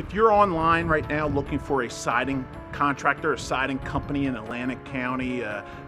If you're online right now looking for a siding contractor, a siding company in Atlantic County,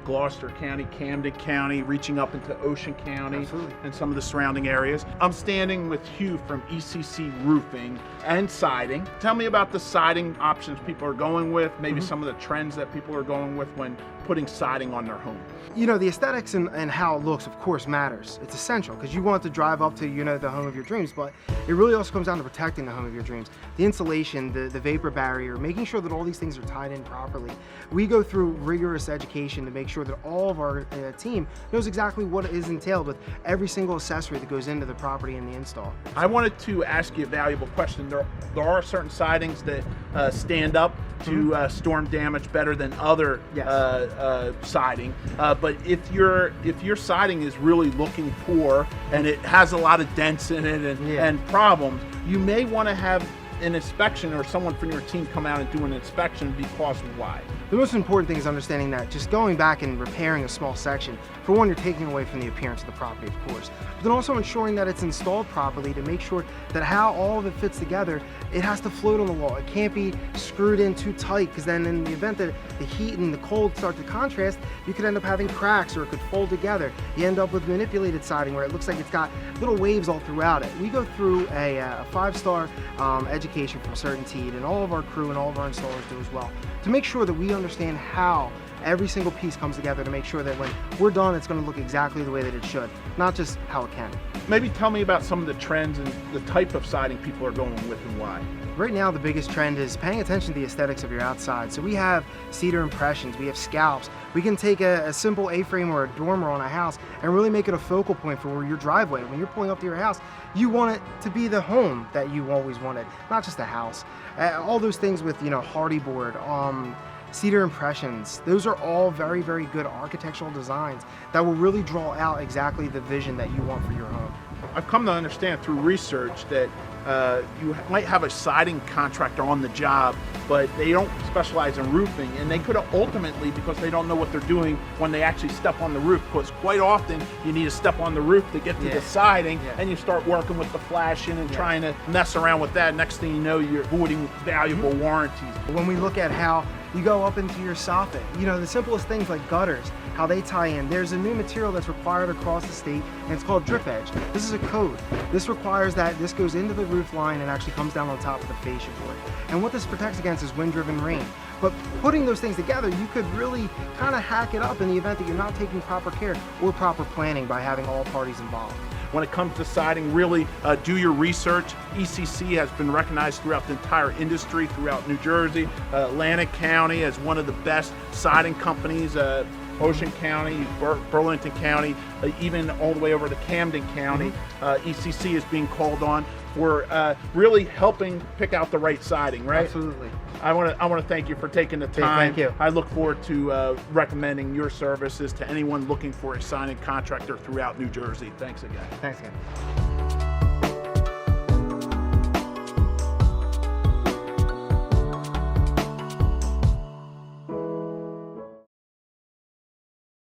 Gloucester County, Camden County, reaching up into Ocean County, Absolutely. and some of the surrounding areas. I'm standing with Hugh from ECC Roofing and Siding. Tell me about the siding options people are going with, maybe some of the trends that people are going with when putting siding on their home. You know, the aesthetics and how it looks, of course, matters. It's essential because you want to drive up to, the home of your dreams, but it really also comes down to protecting the home of your dreams. The insulation, the vapor barrier, making sure that all these things are tied in properly. We go through rigorous education to make sure that all of our team knows exactly what is entailed with every single accessory that goes into the property and the install. I wanted to ask you a valuable question. There are certain sidings that stand up to storm damage better than other siding. But if your siding is really looking poor and it has a lot of dents in it and problems, you may want to have an inspection or someone from your team come out and do an inspection because why? The most important thing is understanding that just going back and repairing a small section, for one, you're taking away from the appearance of the property, of course, but then also ensuring that it's installed properly to make sure that how all of it fits together, it has to float on the wall. It can't be screwed in too tight, because then in the event that the heat and the cold start to contrast, you could end up having cracks or it could fold together. You end up with manipulated siding where it looks like it's got little waves all throughout it. We go through a 5-star education from Certainteed, and all of our crew and all of our installers do as well, to make sure that we understand how every single piece comes together to make sure that when we're done, it's going to look exactly the way that it should, not just how it can. Maybe tell me about some of the trends and the type of siding people are going with and why. Right now, the biggest trend is paying attention to the aesthetics of your outside. So we have cedar impressions, we have scalps. We can take a simple A-frame or a dormer on a house and really make it a focal point for your driveway. When you're pulling up to your house, you want it to be the home that you always wanted, not just a house. All those things with, hardy board, cedar impressions, those are all very, very good architectural designs that will really draw out exactly the vision that you want for your home. I've come to understand through research that you might have a siding contractor on the job, but they don't specialize in roofing, and they could ultimately, because they don't know what they're doing when they actually step on the roof, because quite often you need to step on the roof to get to the siding, and you start working with the flashing and trying to mess around with that. Next thing you know, you're voiding valuable warranties. When we look at how you go up into your soffit, the simplest things like gutters, how they tie in. There's a new material that's required across the state, and it's called drip edge. This is a code. This requires that this goes into the roof line and actually comes down on top of the fascia board. And what this protects against is wind-driven rain. But putting those things together, you could really kind of hack it up in the event that you're not taking proper care or proper planning by having all parties involved. When it comes to siding, really do your research. ECC has been recognized throughout the entire industry, throughout New Jersey, Atlantic County as one of the best siding companies, Ocean County, Burlington County, even all the way over to Camden County. ECC is being called on for really helping pick out the right siding, right? Absolutely. I want to thank you for taking the time. Thank you. I look forward to recommending your services to anyone looking for a siding contractor throughout New Jersey. Thanks again. Thanks again.